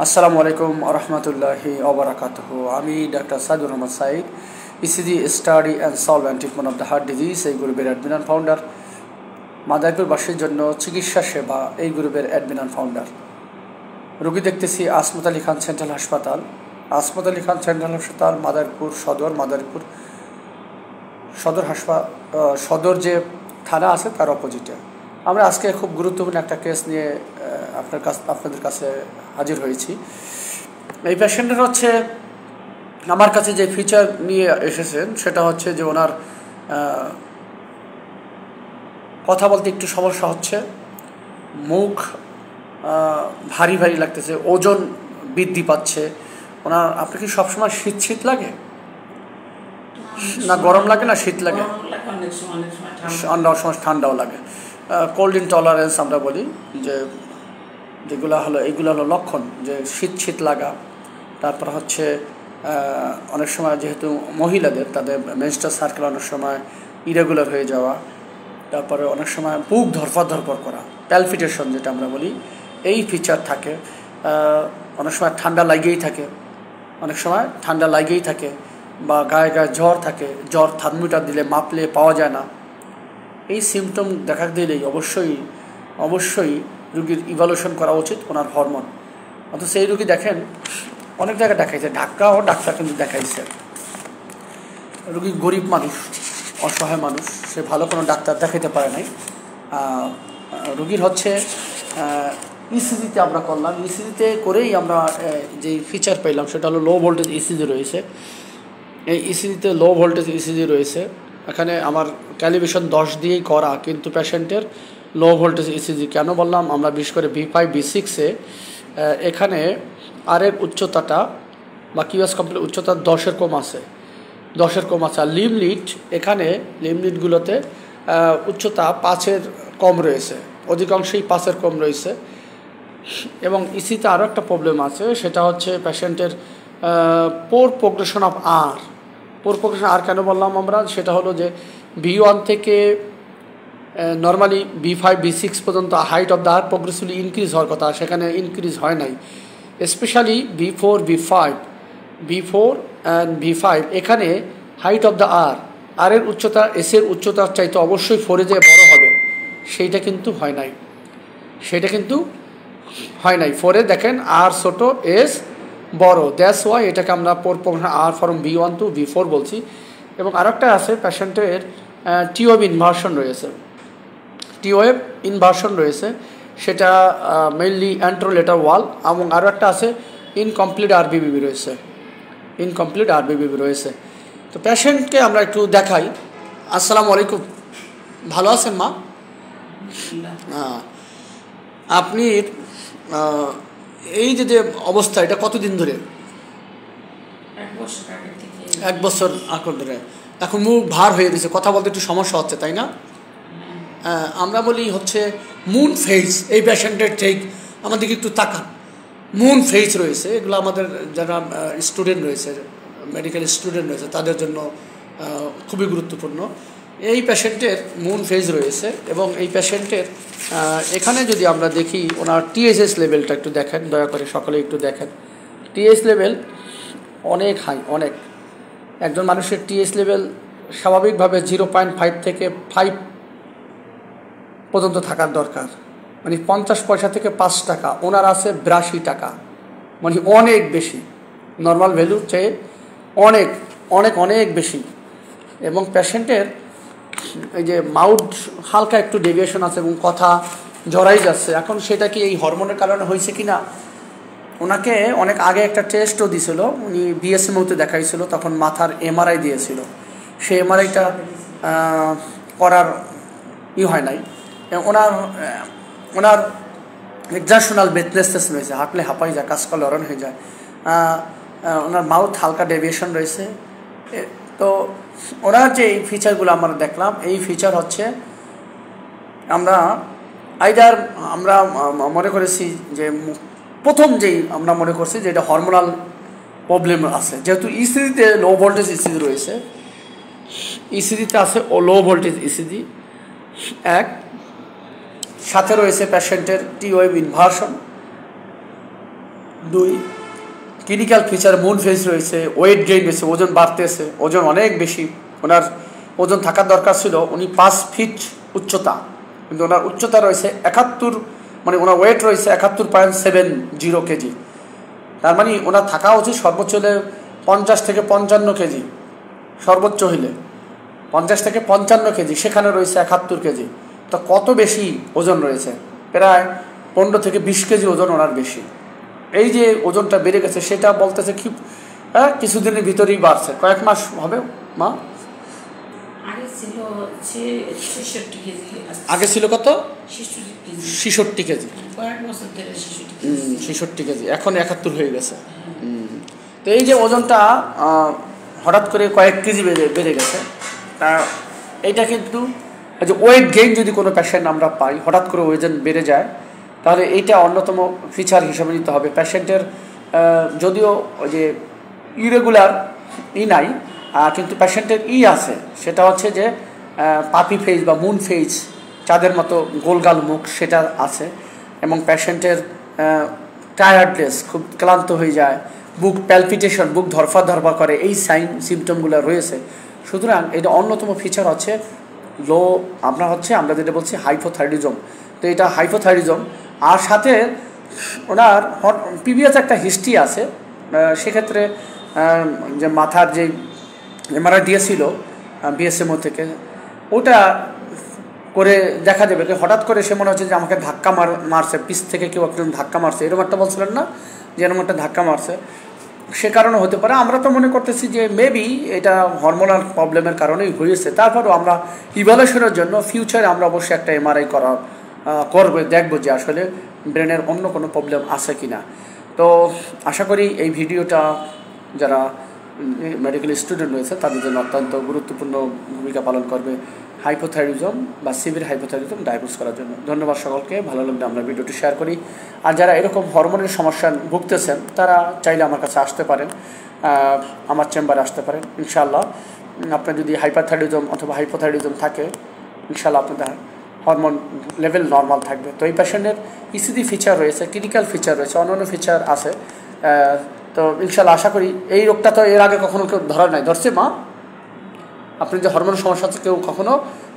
আসসালামু আলাইকুম আরহামতুল্লাহি ওবারাকাতুহু। আমি doctor Saidur Rahman Sayeed, ECG study and solve and treatment of the heart disease এই গ্রুপের অ্যাডমিন অ্যান্ড ফাউন্ডার। মাদারীপুরবাসীর জন্য চিকিৎসা সেবা এই গ্রুপের অ্যাডমিন অ্যান্ড ফাউন্ডার। রোগী দেখতেছি আসমত আলী খান সেন্ট্রাল হাসপাতাল। আসমত আলী খান সেন্ট্রাল হাসপাতাল মাদারীপুর সদর সদর যে থানা আছে তার অপোজিটে। আমরা আজকে খুব গুরুত্বপূর্ণ একটা কেস নিয়ে আপনাদের কাছে হাজির হয়েছি। এই পেশেন্টের হচ্ছে আমার কাছে যে ফিচার নিয়ে এসেছেন সেটা হচ্ছে যে ওনার কথা বলতে একটু সমস্যা হচ্ছে, মুখ ভারী ভারী লাগতেছে, ওজন বৃদ্ধি পাচ্ছে ওনার। আপনার কি সবসময় শীত লাগে, না গরম লাগে না শীত লাগে? অনেক সময় ঠান্ডাও লাগে। কোল্ড ইনটলারেন্স আমরা বলি, এইগুলো হলো লক্ষণ, যে শীত লাগা। তারপর হচ্ছে অনেক সময় যেহেতু মহিলাদের তাদের মেনস্ট্রাল সার্কেল অনেক সময় ইরেগুলার হয়ে যাওয়া, তারপরে অনেক সময় বুক ধরপর করা, প্যালপিটেশন যেটা আমরা বলি, এই ফিচার থাকে। অনেক সময় ঠান্ডা লাগেই থাকে, বা গায়ে জ্বর থাকে, জ্বর থার্মোমিটার দিলে মাপলে পাওয়া যায় না। এই সিমটম দেখা দিলেই অবশ্যই রুগীর ইভ্যালুয়েশন করা উচিত ওনার হরমোন। অথচ এই রুগী দেখেন অনেক জায়গায় দেখাইছে, ডাক্তার কিন্তু দেখাইছে। রুগী গরিব মানুষ, অসহায় মানুষ, সে ভালো কোনো ডাক্তার দেখাইতে পারে নাই। রুগীর হচ্ছে ইসিজিতে আমরা করলাম, ইসিজিতে করেই আমরা যেই ফিচার পেলাম সেটা হলো লো ভোল্টেজ ইসিজি রয়েছে। এই ইসিজিতে লো ভোল্টেজ ইসিজি রয়েছে। এখানে আমার ক্যালিব্রেশন 10 দিয়েই করা, কিন্তু পেশেন্টের লো ভোল্টেজ ইসিজি। কেন বললাম? আমরা বিশেষ করে V5 V6-এ এখানে আরের উচ্চতাটা বা কিউএস কমপ্লিট উচ্চতা 10-এর কম আছে। আর এখানে লিমলিটগুলোতে উচ্চতা 5-এর কম রয়েছে, অধিকাংশই 5-এর কম রয়েছে। এবং ইসিতে আরও একটা প্রবলেম আছে, সেটা হচ্ছে পেশেন্টের পোর প্রোগ্রেশন অফ আর কেন বললাম আমরা? সেটা হলো যে V1 থেকে নর্মালি V5 V6 পর্যন্ত height of the R progressively increase হওয়ার কথা, সেখানে ইনক্রিজ হয় নাই। স্পেশালি V4 অ্যান্ড V5 এখানে হাইট অফ দ্য আরের উচ্চতা এসের উচ্চতার চাইতে অবশ্যই 4-এ যে বড় হবে সেইটা কিন্তু হয় নাই। 4-এ দেখেন আর ছোট, এস বড়, দ্যাটস ওয়াই এটাকে আমরা আর ফরম V1 to V4 বলছি। এবং আরেকটা আছে, পেশেন্টের টিওয়েভ ইনভার্সন রয়েছে, সেটা মেইনলি অ্যান্ট্রোলেটার ওয়াল। এবং আরও একটা আছে ইনকমপ্লিট আরবিবি রয়েছে। তো পেশেন্টকে আমরা একটু দেখাই। আসসালামু আলাইকুম, ভালো আছেন মা? আপনি এই যে অবস্থা, এটা কতদিন ধরে? 1 বছর আগর ধরে। এখন মুখ ভার হয়ে গেছে, কথা বলতে একটু সমস্যা হচ্ছে, তাই না? আমরা বলি হচ্ছে মুন ফেস। এই পেশেন্টের ঠিক আমাদেরকে একটু তাকান, মুন ফেস রয়েছে। এগুলো আমাদের যারা স্টুডেন্ট রয়েছে, মেডিকেল স্টুডেন্ট রয়েছে, তাদের জন্য খুবই গুরুত্বপূর্ণ। এই পেশেন্টের মুন ফেজ রয়েছে। এবং এই পেশেন্টের এখানে যদি আমরা দেখি, ওনার TSH লেভেলটা একটু দেখেন, দয়া করে সকলে একটু দেখেন। TSH লেভেল অনেক হাই, অনেক। একজন মানুষের TSH লেভেল স্বাভাবিকভাবে 0.5 থেকে 5 পর্যন্ত থাকার দরকার, মানে 50 পয়সা থেকে 5 টাকা। ওনার আছে 82 টাকা, মানে অনেক বেশি, নর্মাল ভ্যালুর চেয়ে অনেক বেশি। এবং পেশেন্টের এই যে মাউথ হালকা একটু ডেভিয়েশন আছে এবং কথা জড়াই যাচ্ছে। এখন সেটা কি এই হরমোনের কারণে হয়েছে কি না? ওনাকে অনেক আগে একটা টেস্টও দিয়েছিল, উনি BSMO-তে দেখাইছিল, তখন মাথার MRI দিয়েছিল। সেই MRI-টা করার হয় নাই। ওনার এক্সারশনাল ব্রেথলেসনেস রয়েছে, হাঁটলে হাঁপাই যায়, কাজ করলে অরণ হয়ে যায়। ওনার মাউথ হালকা ডেভিয়েশন রয়েছে। তো ওনার যে এই ফিচারগুলো আমরা দেখলাম, এই ফিচার হচ্ছে আমরা মনে করেছি যে প্রথম আমরা মনে করছি যে এটা হরমোনাল প্রবলেম আছে। যেহেতু ইসিজিতে লো ভোল্টেজ ইসিজি রয়েছে, ইসিজিতে আছে লো ভোল্টেজ ইসিজি, সাথে রয়েছে পেশেন্টের T wave inversion, 2 clinical feature moon face রয়েছে, ওয়েট গেইন হয়েছে, ওজন বাড়তেছে, ওজন অনেক বেশি। ওনার ওজন থাকার দরকার ছিল, উনি 5 ফিট উচ্চতা, কিন্তু ওনার উচ্চতা রয়েছে 71, মানে ওনার ওয়েট রয়েছে 71.70 কেজি। তার মানে ওনার থাকা উচিত সর্বোচ্চ হলে 50 থেকে 55 কেজি, সর্বোচ্চ হইলে 50 থেকে 55 কেজি, সেখানে রয়েছে 71 কেজি। তো কত বেশি ওজন রয়েছে, প্রায় 15 থেকে 20 কেজি ওজন ওনার বেশি। এই যে ওজনটা বেড়ে গেছে সেটা বলতেছে কি কিছুদিনের ভিতরেই বাড়ছে, কয়েক মাস হবে মা? আগে ছিল কত? 66 কেজি, 66 কেজি, এখন 71 হয়ে গেছে। তো এই যে ওজনটা হঠাৎ করে কয়েক কেজি বেড়ে গেছে, তা এইটা কিন্তু যে ওয়েট গেইন যদি কোনো পেশেন্ট আমরা পাই, হঠাৎ করে ওজন বেড়ে যায়, তাহলে এইটা অন্যতম ফিচার হিসেবে নিতে হবে। পেশেন্টের যদিও ওই যে ইরেগুলার নাই, কিন্তু পেশেন্টের আছে, সেটা হচ্ছে যে পাপি ফেস বা মুন ফেস, চাঁদের মতো গোলগাল মুখ, সেটা আছে। এবং পেশেন্টের টায়ার্ডনেস, খুব ক্লান্ত হয়ে যায়, বুক প্যালপিটেশন, বুক ধরফা করে, এই সাইন সিমটমগুলো রয়েছে। সুতরাং এটা অন্যতম ফিচার হচ্ছে আমরা যেটা বলছি হাইপোথাইরয়েডিজম। তো এটা হাইপোথাইরয়েডিজম, আর সাথে ওনার প্রিভিয়াস একটা হিস্ট্রি আছে। সেক্ষেত্রে যে মাথার যে এমআরআই দিয়েছিল বিএসএমও থেকে, ওটা করে দেখা যাবে যে হঠাৎ করে সে মনে হচ্ছে যে আমাকে ধাক্কা মারছে, পিছ থেকে কেউ একজন ধাক্কা মারছে, এরকম একটা বলছিলেন না যে এরকম একটা ধাক্কা মারছে, সে কারণে হতে পারে। আমরা তো মনে করতেছি যে মেবি এটা হরমোনাল প্রবলেমের কারণেই হয়েছে। তারপরেও আমরা ইভ্যালুয়েশনের জন্য ফিউচারে আমরা অবশ্যই একটা এমআরআই করবে, দেখবো যে আসলে ব্রেনের অন্য কোনো প্রবলেম আছে কি না। তো আশা করি এই ভিডিওটা যারা মেডিকেল স্টুডেন্ট রয়েছে তাদের জন্য অত্যন্ত গুরুত্বপূর্ণ ভূমিকা পালন করবে হাইপোথাইরয়েডিজম বা সিভিয়ার হাইপোথাইরয়েডিজম ডায়াগনোস করার জন্য। ধন্যবাদ সকলকে, ভালো লাগলে আমরা ভিডিওটি শেয়ার করি। আর যারা এরকম হরমোনের সমস্যা ভুগতেছেন তারা চাইলে আমার কাছে আসতে পারেন, আমার চেম্বারে আসতে পারেন। ইনশাআল্লাহ আপনার যদি হাইপারথাইরয়েডিজম অথবা হাইপোথাইরয়েডিজম থাকে, ইনশাআল্লাহ আপনাদের হরমোন লেভেল নর্মাল থাকবে। তো এই পেশেন্টের ইসিজি ফিচার রয়েছে, ক্লিনিক্যাল ফিচার রয়েছে, অন্যান্য ফিচার আছে। তো ইনশাআল্লাহ আশা করি এই রোগটা তো এর আগে কখনো কেউ ধরছে মা? আপনি যে হরমোনের সমস্যা আছে, কেউ কখনো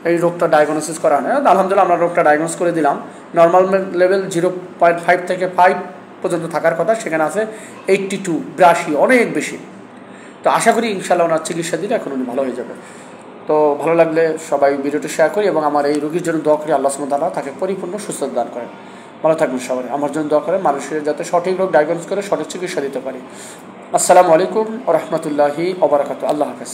এই রোগটা ডায়াগনোসিস করা হয় না। আলহামদুলিল্লাহ আমরা রোগটা ডায়াগনোস করে দিলাম। নর্মাল লেভেল 0.5 থেকে 5 পর্যন্ত থাকার কথা, সেখানে আছে 82, 82, অনেক বেশি। তো আশা করি ইনশাআল্লাহ ওনার চিকিৎসা দিলে এখন উনি ভালো হয়ে যাবে। তো ভালো লাগলে সবাই ভিডিওটি শেয়ার করি এবং আমার এই রোগীর জন্য দোয়া করি আল্লাহ সুবহানাহু ওয়া তাআলা তাকে পরিপূর্ণ সুস্থতা দান করেন। ভালো থাকবেন সবাই, আমার জন্য দোয়া করেন, মানুষের যাতে সঠিক রোগ ডায়াগনোস করে সঠিক চিকিৎসা দিতে পারি। আসসালামু আলাইকুম ওয়া রাহমাতুল্লাহি ওয়া বারাকাতুহু। আল্লাহ হাফেজ।